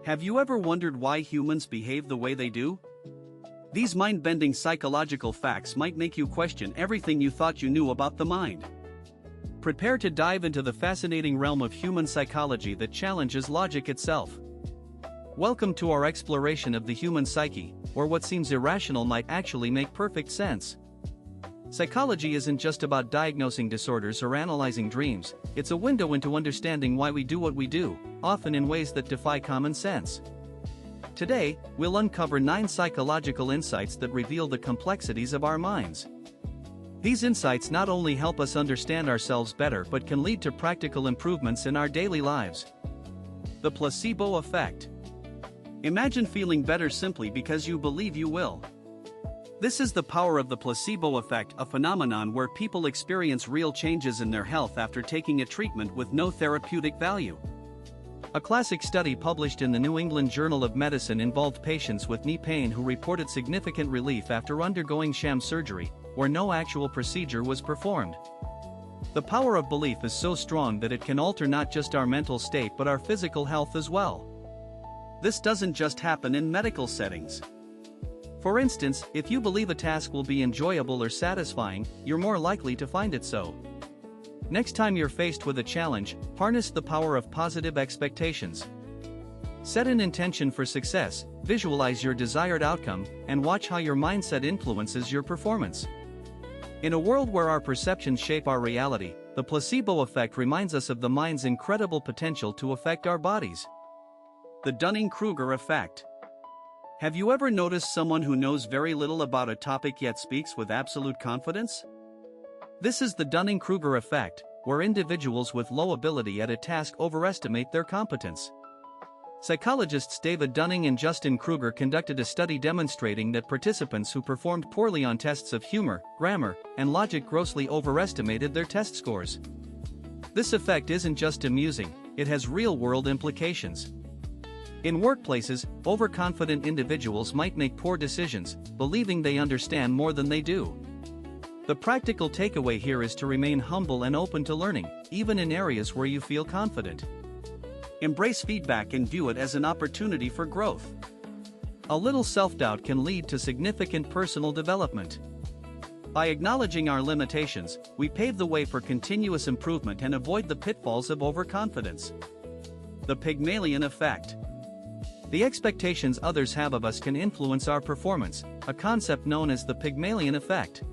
Have you ever wondered why humans behave the way they do? These mind-bending psychological facts might make you question everything you thought you knew about the mind. Prepare to dive into the fascinating realm of human psychology that challenges logic itself. Welcome to our exploration of the human psyche, where what seems irrational might actually make perfect sense. Psychology isn't just about diagnosing disorders or analyzing dreams, it's a window into understanding why we do what we do, often in ways that defy common sense. Today, we'll uncover 9 psychological insights that reveal the complexities of our minds. These insights not only help us understand ourselves better but can lead to practical improvements in our daily lives. The placebo effect. Imagine feeling better simply because you believe you will. This is the power of the placebo effect, a phenomenon where people experience real changes in their health after taking a treatment with no therapeutic value. A classic study published in the New England Journal of Medicine involved patients with knee pain who reported significant relief after undergoing sham surgery, where no actual procedure was performed. The power of belief is so strong that it can alter not just our mental state but our physical health as well. This doesn't just happen in medical settings. For instance, if you believe a task will be enjoyable or satisfying, you're more likely to find it so. Next time you're faced with a challenge, harness the power of positive expectations. Set an intention for success, visualize your desired outcome, and watch how your mindset influences your performance. In a world where our perceptions shape our reality, the placebo effect reminds us of the mind's incredible potential to affect our bodies. The Dunning-Kruger effect. Have you ever noticed someone who knows very little about a topic yet speaks with absolute confidence? This is the Dunning-Kruger effect, where individuals with low ability at a task overestimate their competence. Psychologists David Dunning and Justin Kruger conducted a study demonstrating that participants who performed poorly on tests of humor, grammar, and logic grossly overestimated their test scores. This effect isn't just amusing, it has real-world implications. In workplaces, overconfident individuals might make poor decisions, believing they understand more than they do. The practical takeaway here is to remain humble and open to learning, even in areas where you feel confident. Embrace feedback and view it as an opportunity for growth. A little self-doubt can lead to significant personal development. By acknowledging our limitations, we pave the way for continuous improvement and avoid the pitfalls of overconfidence. The Pygmalion effect. The expectations others have of us can influence our performance, a concept known as the Pygmalion effect.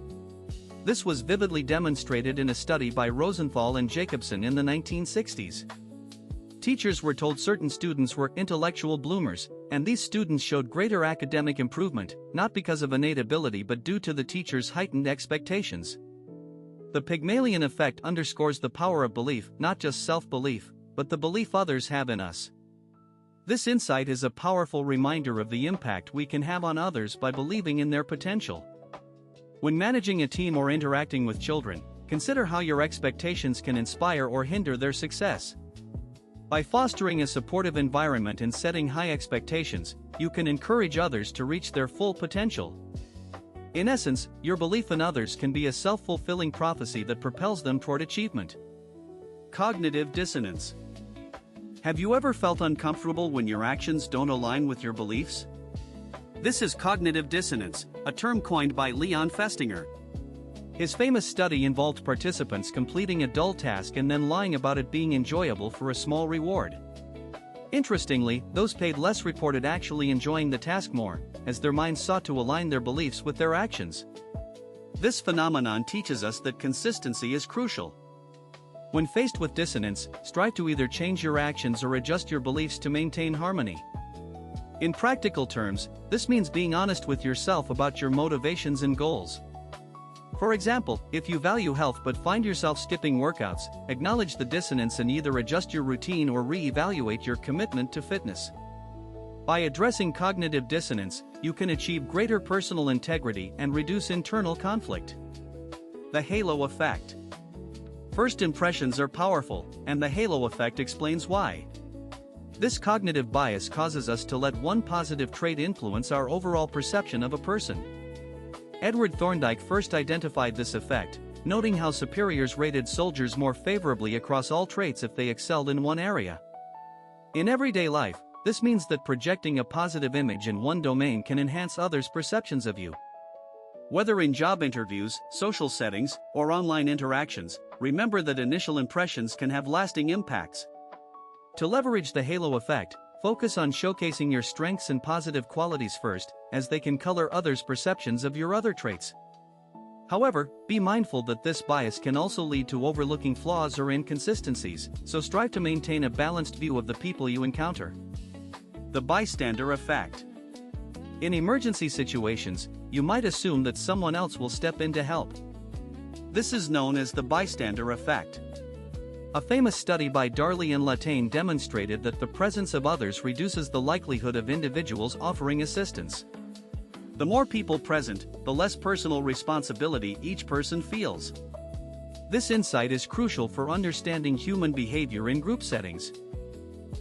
This was vividly demonstrated in a study by Rosenthal and Jacobson in the 1960s. Teachers were told certain students were intellectual bloomers, and these students showed greater academic improvement, not because of innate ability but due to the teacher's heightened expectations. The Pygmalion effect underscores the power of belief, not just self-belief, but the belief others have in us. This insight is a powerful reminder of the impact we can have on others by believing in their potential. When managing a team or interacting with children, consider how your expectations can inspire or hinder their success. By fostering a supportive environment and setting high expectations, you can encourage others to reach their full potential. In essence, your belief in others can be a self-fulfilling prophecy that propels them toward achievement. Cognitive dissonance. Have you ever felt uncomfortable when your actions don't align with your beliefs? This is cognitive dissonance, a term coined by Leon Festinger. His famous study involved participants completing a dull task and then lying about it being enjoyable for a small reward. Interestingly, those paid less reported actually enjoying the task more, as their minds sought to align their beliefs with their actions. This phenomenon teaches us that consistency is crucial. When faced with dissonance, strive to either change your actions or adjust your beliefs to maintain harmony. In practical terms, this means being honest with yourself about your motivations and goals. For example, if you value health but find yourself skipping workouts, acknowledge the dissonance and either adjust your routine or re-evaluate your commitment to fitness. By addressing cognitive dissonance, you can achieve greater personal integrity and reduce internal conflict. The halo effect. First impressions are powerful, and the halo effect explains why. This cognitive bias causes us to let one positive trait influence our overall perception of a person. Edward Thorndike first identified this effect, noting how superiors rated soldiers more favorably across all traits if they excelled in one area. In everyday life, This means that projecting a positive image in one domain can enhance others' perceptions of you. Whether in job interviews, social settings, or online interactions, remember that initial impressions can have lasting impacts. To leverage the halo effect, focus on showcasing your strengths and positive qualities first, as they can color others' perceptions of your other traits. However, be mindful that this bias can also lead to overlooking flaws or inconsistencies, so strive to maintain a balanced view of the people you encounter. The bystander effect. In emergency situations, you might assume that someone else will step in to help. This is known as the bystander effect. A famous study by Darley and Latane demonstrated that the presence of others reduces the likelihood of individuals offering assistance. The more people present, the less personal responsibility each person feels. This insight is crucial for understanding human behavior in group settings.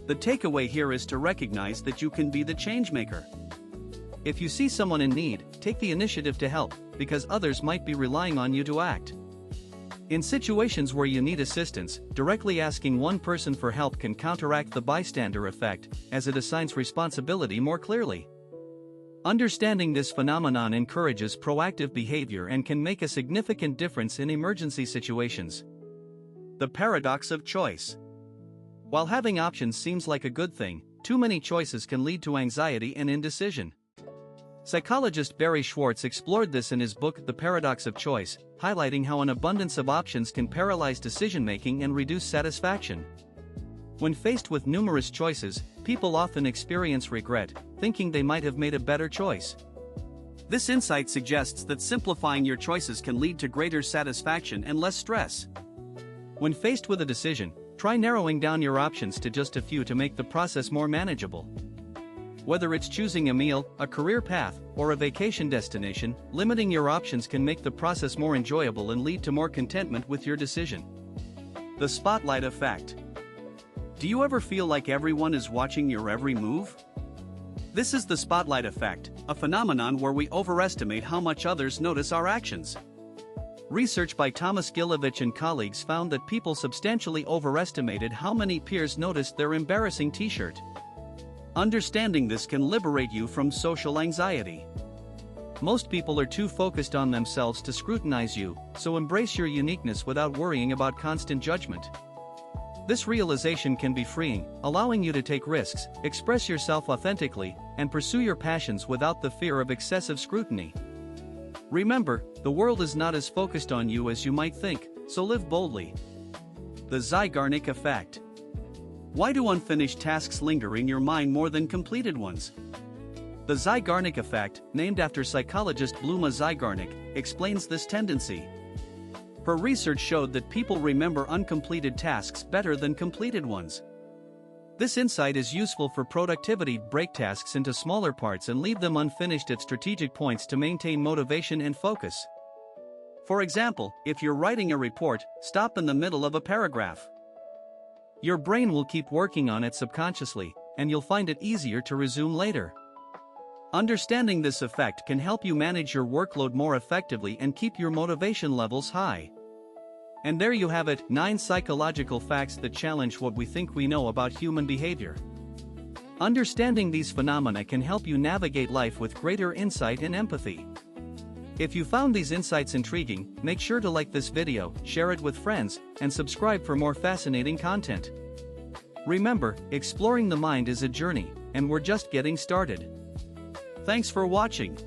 The takeaway here is to recognize that you can be the changemaker. If you see someone in need, take the initiative to help, because others might be relying on you to act. In situations where you need assistance, directly asking one person for help can counteract the bystander effect, as it assigns responsibility more clearly. Understanding this phenomenon encourages proactive behavior and can make a significant difference in emergency situations. The paradox of choice. While having options seems like a good thing, too many choices can lead to anxiety and indecision. Psychologist Barry Schwartz explored this in his book The Paradox of Choice, highlighting how an abundance of options can paralyze decision-making and reduce satisfaction. When faced with numerous choices, people often experience regret, thinking they might have made a better choice. This insight suggests that simplifying your choices can lead to greater satisfaction and less stress. When faced with a decision, try narrowing down your options to just a few to make the process more manageable. Whether it's choosing a meal, a career path, or a vacation destination, limiting your options can make the process more enjoyable and lead to more contentment with your decision. The spotlight effect. Do you ever feel like everyone is watching your every move? This is the spotlight effect, a phenomenon where we overestimate how much others notice our actions. Research by Thomas Gilovich and colleagues found that people substantially overestimated how many peers noticed their embarrassing t-shirt. Understanding this can liberate you from social anxiety. Most people are too focused on themselves to scrutinize you, so embrace your uniqueness without worrying about constant judgment. This realization can be freeing, allowing you to take risks, express yourself authentically, and pursue your passions without the fear of excessive scrutiny. Remember, the world is not as focused on you as you might think, so live boldly. The Zeigarnik effect. Why do unfinished tasks linger in your mind more than completed ones? The Zeigarnik effect, named after psychologist Bluma Zeigarnik, explains this tendency. Her research showed that people remember uncompleted tasks better than completed ones. This insight is useful for productivity. Break tasks into smaller parts and leave them unfinished at strategic points to maintain motivation and focus. For example, if you're writing a report, stop in the middle of a paragraph. Your brain will keep working on it subconsciously, and you'll find it easier to resume later. Understanding this effect can help you manage your workload more effectively and keep your motivation levels high. And there you have it, 9 psychological facts that challenge what we think we know about human behavior. Understanding these phenomena can help you navigate life with greater insight and empathy. If you found these insights intriguing, make sure to like this video, share it with friends, and subscribe for more fascinating content. Remember, exploring the mind is a journey, and we're just getting started. Thanks for watching.